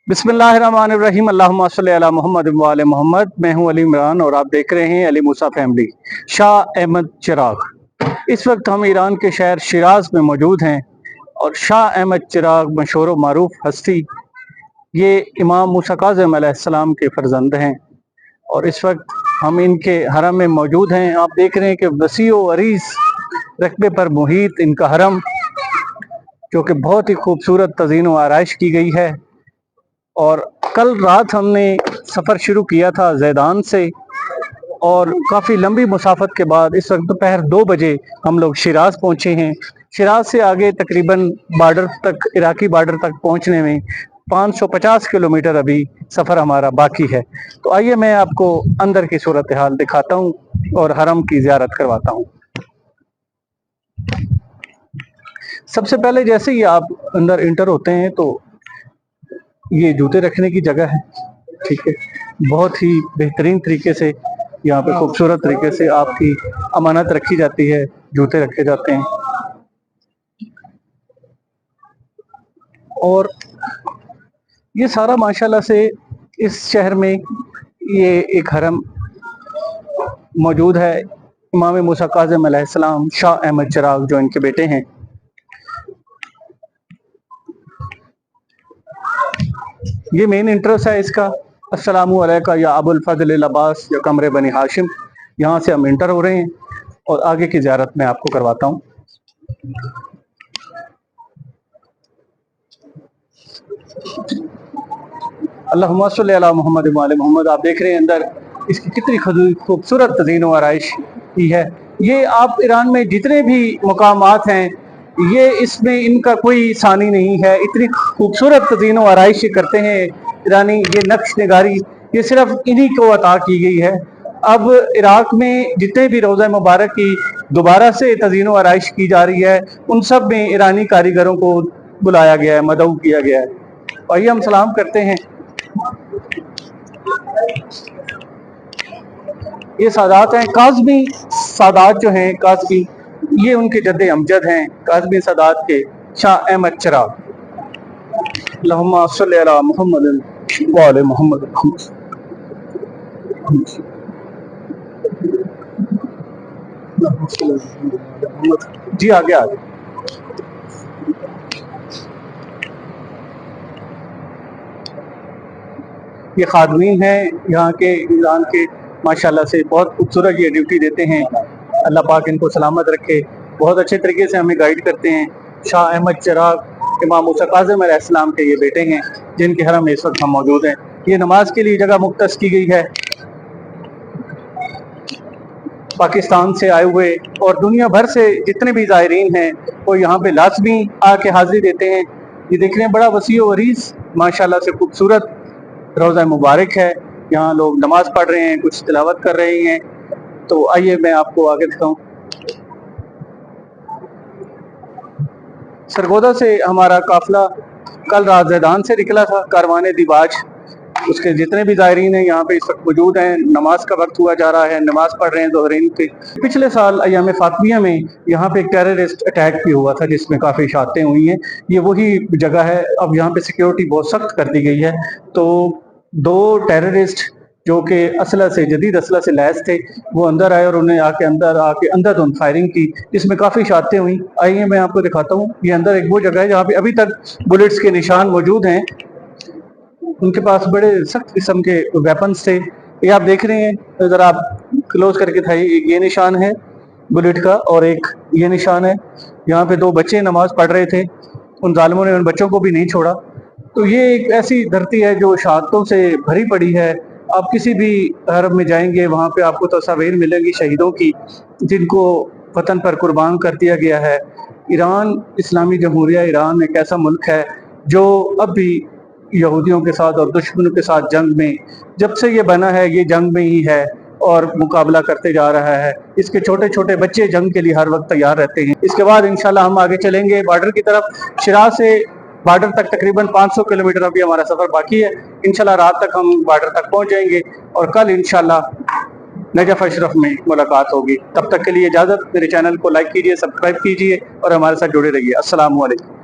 बिस्मिल्लाहिर्रहमानिर्रहीम अल्लाहुम्मा सल्ली अला मोहम्मद व आले मोहम्मद। मैं हूं अली इमरान और आप देख रहे हैं अली मूसा फैमिली। शाह अहमद चिराग। इस वक्त हम ईरान के शहर शिराज में मौजूद हैं और शाह अहमद चिराग मशहूर व मारूफ हस्ती, ये इमाम मूसा काज़िम अलैहिस्सलाम के फर्जंद हैं और इस वक्त हम इनके हरम में मौजूद हैं। आप देख रहे हैं कि वसी व अरीज रकबे पर मुहीत इनका हरम, जो कि बहुत ही खूबसूरत तज़ीन व आराइश की गई है। और कल रात हमने सफ़र शुरू किया था ज़ैदान से और काफ़ी लंबी मुसाफत के बाद इस वक्त दोपहर 2 बजे हम लोग शिराज पहुँचे हैं। शिराज से आगे तकरीबन बॉर्डर तक, इराकी बॉर्डर तक पहुँचने में 550 किलोमीटर अभी सफ़र हमारा बाकी है। तो आइए मैं आपको अंदर की सूरत हाल दिखाता हूँ और हरम की ज़ियारत करवाता हूँ। सबसे पहले जैसे ही आप अंदर इंटर होते हैं तो ये जूते रखने की जगह है, ठीक है। बहुत ही बेहतरीन तरीके से यहाँ पे खूबसूरत तरीके से आपकी अमानत रखी जाती है, जूते रखे जाते हैं। और ये सारा माशाल्लाह से इस शहर में ये एक हरम मौजूद है। इमाम मूसा काज़िम अलैहिस्सलाम शाह अहमद चिराग जो इनके बेटे हैं, ये मेन इंट्रेंस है इसका। अस्सलामु अलैका या अबुल फजल अब्बास या कमरे बनी हाशिम। यहाँ से हम इंटर हो रहे हैं और आगे की ज़ियारत मैं आपको करवाता हूँ। अल्लाहुम्मा सल्ली अला मोहम्मद व आले मोहम्मद। आप देख रहे हैं अंदर इसकी कितनी खूबसूरत तज़ीन व आराइश की है। ये आप ईरान में जितने भी मुकामात हैं, ये इसमें इनका कोई सानी नहीं है। इतनी खूबसूरत तज़ीन व आराइश करते हैं ईरानी। ये नक्श निगारी ये सिर्फ इन्हीं को अता की गई है। अब इराक में जितने भी रोज़ा मुबारक की दोबारा से तज़ीन व आराइश की जा रही है, उन सब में ईरानी कारीगरों को बुलाया गया है, मदऊ किया गया है। आइए हम सलाम करते हैं। ये सादात हैं, काज़मी सादात जो हैं, काज़मी ये उनके जद्दे अमजद हैं, काज़मी सादात के शाह अहमद चिराग। अल्लाहुम्मा सल्ली अला मुहम्मद व आले मोहम्मद। जी आगे आगे। ये खादमीन हैं यहाँ के, ईरान के, माशाल्लाह से बहुत खूबसूरत ये ड्यूटी देते हैं। अल्लाह पाक इनको सलामत रखे, बहुत अच्छे तरीके से हमें गाइड करते हैं। शाह अहमद चिराग इमाम मूसा काज़िम अलैहिस्सलाम के ये बेटे हैं, जिनके हरम में इस वक्त हम मौजूद हैं। ये नमाज के लिए जगह मुख्तस की गई है। पाकिस्तान से आए हुए और दुनिया भर से जितने भी ज़ायरीन हैं वो यहाँ पे लाजमी आके हाज़िरी देते हैं। ये देख रहे हैं बड़ा वसी व अरीज़ माशाल्लाह से खूबसूरत रोज़ा मुबारक है। यहाँ लोग नमाज पढ़ रहे हैं, कुछ तिलावत कर रहे हैं। तो आइए मैं आपको आगे दिखाऊं। सरगोदा से हमारा काफिला कल रात ज़ैदान से निकला था, कारवान दिबाज। उसके जितने भी ज़ायरीन हैं यहाँ पे इस वक्त मौजूद हैं। नमाज का वक्त हुआ जा रहा है, नमाज पढ़ रहे हैं ज़ोहरीन के। पिछले साल अय्याम फातिमिया में यहाँ पे एक टेररिस्ट अटैक भी हुआ था, जिसमें काफ़ी शहादतें हुई हैं। ये वही जगह है। अब यहाँ पे सिक्योरिटी बहुत सख्त कर दी गई है। तो 2 टेररिस्ट जो कि असला से, जदीद असला से लैस थे, वो अंदर आए और उन्हें अंदर आके अंधाधुंध फायरिंग की, जिसमें काफ़ी शहादतें हुई। आइए मैं आपको दिखाता हूँ। ये अंदर एक वो जगह है जहाँ पे अभी तक बुलेट्स के निशान मौजूद हैं। उनके पास बड़े सख्त किस्म के वेपन्स थे। ये आप देख रहे हैं, अगर आप क्लोज करके था, ये निशान है बुलेट का और एक ये निशान है। यहाँ पे 2 बच्चे नमाज पढ़ रहे थे, उन जालिमों ने उन बच्चों को भी नहीं छोड़ा। तो ये एक ऐसी धरती है जो शहादतों से भरी पड़ी है। आप किसी भी हरम में जाएंगे, वहाँ पे आपको तस्वीर मिलेंगी शहीदों की, जिनको वतन पर कुर्बान कर दिया गया है। ईरान, इस्लामी जमहूरिया ईरान एक ऐसा मुल्क है जो अब भी यहूदियों के साथ और दुश्मनों के साथ जंग में, जब से ये बना है ये जंग में ही है और मुकाबला करते जा रहा है। इसके छोटे छोटे बच्चे जंग के लिए हर वक्त तैयार रहते हैं। इसके बाद इंशाल्लाह हम आगे चलेंगे बॉर्डर की तरफ। शिराज से बॉर्डर तक तकरीबन 500 किलोमीटर अभी हमारा सफ़र बाकी है। इंशाल्लाह रात तक हम बॉर्डर तक पहुंच जाएंगे और कल इंशाल्लाह नजफ अशरफ में मुलाकात होगी। तब तक के लिए इजाज़त। मेरे चैनल को लाइक कीजिए, सब्सक्राइब कीजिए और हमारे साथ जुड़े रहिए। अस्सलाम वालेकुम।